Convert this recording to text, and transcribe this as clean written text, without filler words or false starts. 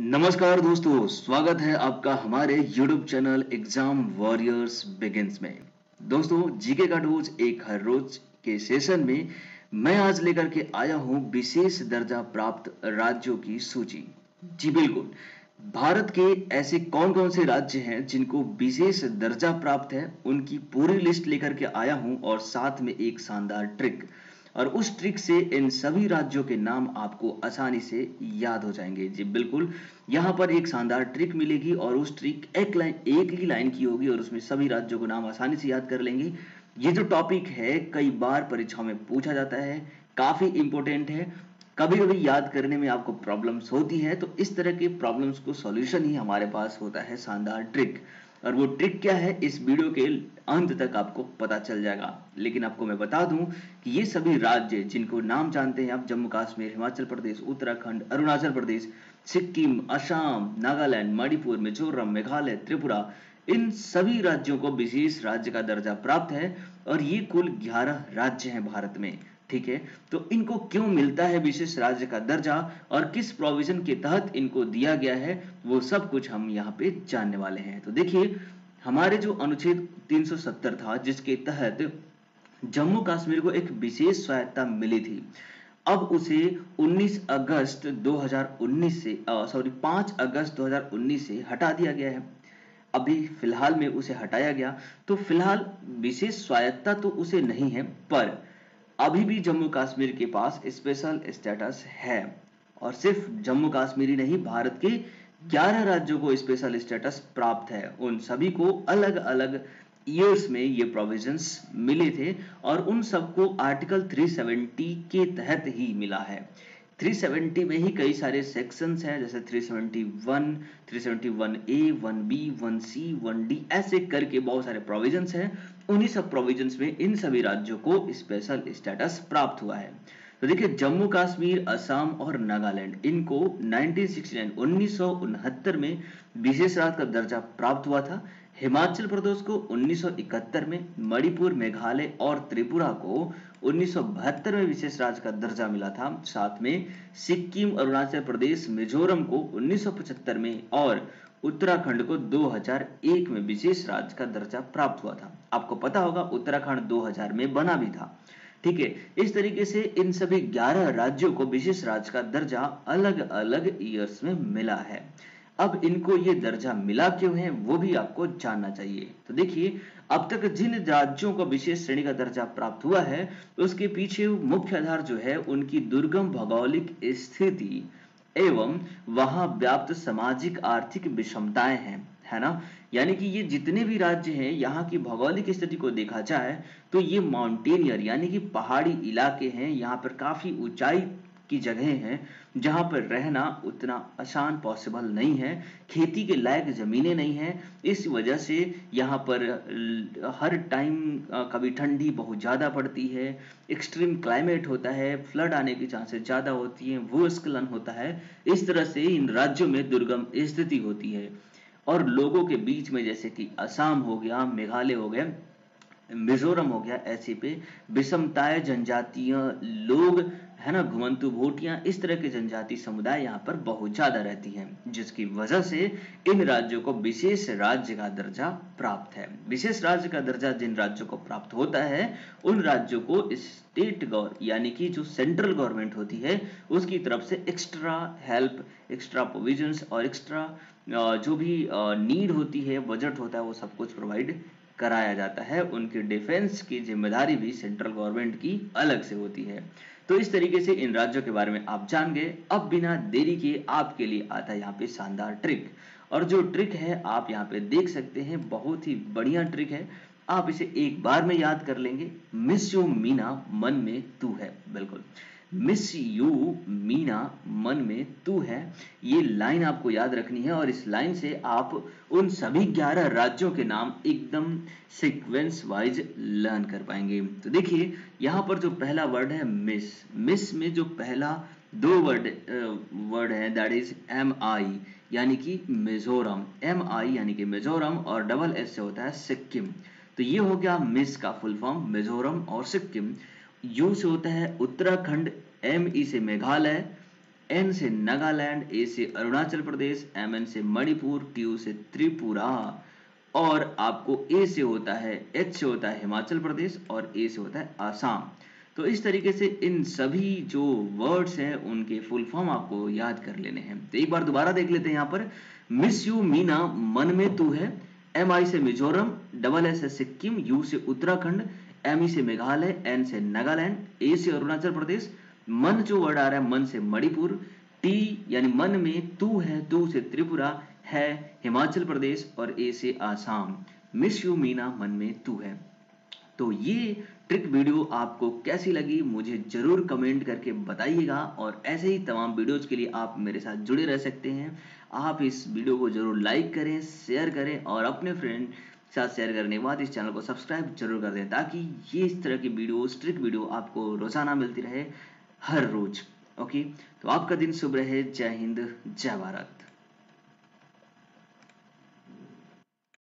नमस्कार दोस्तों, स्वागत है आपका हमारे YouTube channel exam warriors begins में। दोस्तों, जीके का डोज एक हर रोज के सेशन में मैं आज लेकर के आया हूं विशेष दर्जा प्राप्त राज्यों की सूची। जी बिल्कुल, भारत के ऐसे कौन कौन से राज्य हैं जिनको विशेष दर्जा प्राप्त है, उनकी पूरी लिस्ट लेकर के आया हूं और साथ में एक शानदार ट्रिक। और उस ट्रिक से इन सभी राज्यों के नाम आपको आसानी से याद हो जाएंगे। जी बिल्कुल, यहाँ पर एक शानदार ट्रिक मिलेगी और उस ट्रिक एक ही लाइन की होगी और उसमें सभी राज्यों को नाम आसानी से याद कर लेंगे। ये जो टॉपिक है कई बार परीक्षाओं में पूछा जाता है, काफी इंपॉर्टेंट है। कभी कभी याद करने में आपको प्रॉब्लम्स होती है, तो इस तरह के प्रॉब्लम्स को सॉल्यूशन ही हमारे पास होता है शानदार ट्रिक। और वो ट्रिक क्या है, इस वीडियो के अंत तक आपको पता चल जाएगा। लेकिन आपको मैं बता दूं कि ये सभी राज्य जिनको नाम जानते हैं आप, जम्मू कश्मीर, हिमाचल प्रदेश, उत्तराखंड, अरुणाचल प्रदेश, सिक्किम, असम, नागालैंड, मणिपुर, मिजोरम, मेघालय, त्रिपुरा, इन सभी राज्यों को विशेष राज्य का दर्जा प्राप्त है और ये कुल 11 राज्य हैं भारत में। ठीक है, तो इनको क्यों मिलता है विशेष राज्य का दर्जा और किस प्रोविजन के तहत इनको दिया गया है, वो सब कुछ हम यहाँ पे जानने वाले हैं। तो देखिए, हमारे जो अनुच्छेद 370 था, जिसके तहत जम्मू कश्मीर को एक विशेष स्वायत्ता मिली थी, अब उसे 19 अगस्त 2019 से 5 अगस्त 2019 से हटा दिया गया है। अभी फिलहाल में उसे हटाया गया, तो फिलहाल विशेष स्वायत्ता तो उसे नहीं है, पर अभी भी जम्मू कश्मीर के पास स्पेशल स्टेटस है। और सिर्फ जम्मू कश्मीर ही नहीं, भारत के 11 राज्यों को स्पेशल स्टेटस प्राप्त है। उन सभी को अलग अलग ईयर्स में ये प्रोविजंस मिले थे और उन सबको आर्टिकल 370 के तहत ही मिला है। 370 में ही कई सारे सेक्शंस हैं, जैसे 371, 371A, 1B, 1C, 1D, ऐसे करके बहुत सारे प्रोविजंस हैं। उन्हीं सब प्रोविजंस में इन सभी राज्यों को स्पेशल स्टेटस प्राप्त हुआ है। तो देखिए, जम्मू कश्मीर, असम और नागालैंड, इनको 1969 में विशेष राज्य का दर्जा प्राप्त हुआ था। हिमाचल प्रदेश को 1971 में, मणिपुर, मेघालय और त्रिपुरा को 1972 में विशेष राज्य का दर्जा मिला था। साथ में सिक्किम, अरुणाचल प्रदेश, मिजोरम को 1975 में और उत्तराखंड को 2001 में विशेष राज्य का दर्जा प्राप्त हुआ था। आपको पता होगा उत्तराखंड 2000 में बना भी था। ठीक है, इस तरीके से इन सभी 11 राज्यों को विशेष राज्य का दर्जा अलग अलग ईयर्स में मिला है। अब इनको ये दर्जा मिला क्यों है, वो भी आपको जानना चाहिए। तो देखिए, अब तक जिन राज्यों को विशेष श्रेणी का दर्जा प्राप्त हुआ है, उसके पीछे मुख्य आधार जो है उनकी दुर्गम भौगोलिक स्थिति एवं वहां व्याप्त सामाजिक आर्थिक विषमताएं हैं, है ना। यानी कि ये जितने भी राज्य हैं, यहाँ की भौगोलिक स्थिति को देखा जाए तो ये माउंटेनियर यानी कि पहाड़ी इलाके हैं। यहाँ पर काफी ऊंचाई की जगह हैं जहां पर रहना उतना आसान पॉसिबल नहीं है। खेती के लायक जमीनें नहीं हैं, इस वजह से यहाँ पर हर टाइम कभी ठंडी बहुत ज़्यादा पड़ती है, एक्सट्रीम क्लाइमेट होता है, फ्लड आने की चांसेस ज़्यादा होती हैं, भूस्खलन होता है। इस तरह से इन राज्यों में दुर्गम स्थिति होती है और लोगों के बीच में, जैसे कि असम हो गया, मेघालय हो गया, मिजोरम हो गया, ऐसे पे विषमताएं, जनजातीय लोग, है ना, घुमंतु भोटियां, इस तरह के जनजाति समुदाय यहाँ पर बहुत ज्यादा रहती हैं, जिसकी वजह से इन राज्यों को विशेष राज्य का दर्जा प्राप्त है। विशेष राज्य का दर्जा जिन राज्यों को प्राप्त होता है, उन राज्यों को स्टेट यानी कि जो सेंट्रल गवर्नमेंट होती है, उसकी तरफ से एक्स्ट्रा हेल्प, एक्स्ट्रा प्रोविजंस और एक्स्ट्रा जो भी नीड होती है, बजट होता है, वो सब कुछ प्रोवाइड कराया जाता है। उनकी डिफेंस की जिम्मेदारी भी सेंट्रल गवर्नमेंट की अलग से होती है। तो इस तरीके से इन राज्यों के बारे में आप जान गए। अब बिना देरी के आपके लिए आता है यहाँ पे शानदार ट्रिक, और जो ट्रिक है आप यहाँ पे देख सकते हैं, बहुत ही बढ़िया ट्रिक है। आप इसे एक बार में याद कर लेंगे। मिस यू मीना, मन में तू है। बिल्कुल, मिस यू मीना, मन में तू है, ये लाइन आपको याद रखनी है और इस लाइन से आप उन सभी 11 राज्यों के नाम एकदम सीक्वेंस वाइज लर्न कर पाएंगे। तो देखिए, यहाँ पर जो पहला वर्ड है मिस, मिस में जो पहला दो वर्ड है, दैट इज एम आई यानी कि मिजोरम, एम आई यानी कि मिजोरम और डबल एस से होता है सिक्किम। तो ये हो गया मिस का फुल फॉर्म, मिजोरम और सिक्किम। यू से होता है उत्तराखंड, एम ई से मेघालय, एन से नागालैंड, ए से अरुणाचल प्रदेश, एम एन से मणिपुर, टी यू से त्रिपुरा, और आपको ए से होता है, एच से होता है हिमाचल प्रदेश, और ए से होता है आसाम। तो इस तरीके से इन सभी जो वर्ड्स हैं उनके फुल फॉर्म आपको याद कर लेने हैं। तो एक बार दोबारा देख लेते हैं यहाँ पर। मिस यू मीना, मन में तू है, एम आई से मिजोरम, डबल एस से सिक्किम, यू से उत्तराखंड, एम ई से मेघालय, एन से नागालैंड, ए से अरुणाचल प्रदेश, मन जो वर्ड आ रहा है मन से मणिपुर, टी यानी मन में तू है, तू से त्रिपुरा, है हिमाचल प्रदेश, और ए से आसाम। मिस यू मीना, मन में तू है। तो ये ट्रिक वीडियो आपको कैसी लगी मुझे जरूर कमेंट करके बताइएगा, और ऐसे ही तमाम वीडियोज के लिए आप मेरे साथ जुड़े रह सकते हैं। आप इस वीडियो को जरूर लाइक करें, शेयर करें, और अपने फ्रेंड साथ शेयर करने के बाद इस चैनल को सब्सक्राइब जरूर कर दें, ताकि ये इस तरह की वीडियोस, ट्रिक वीडियो आपको रोजाना मिलती रहे, हर रोज। ओके, तो आपका दिन शुभ रहे। जय हिंद, जय भारत।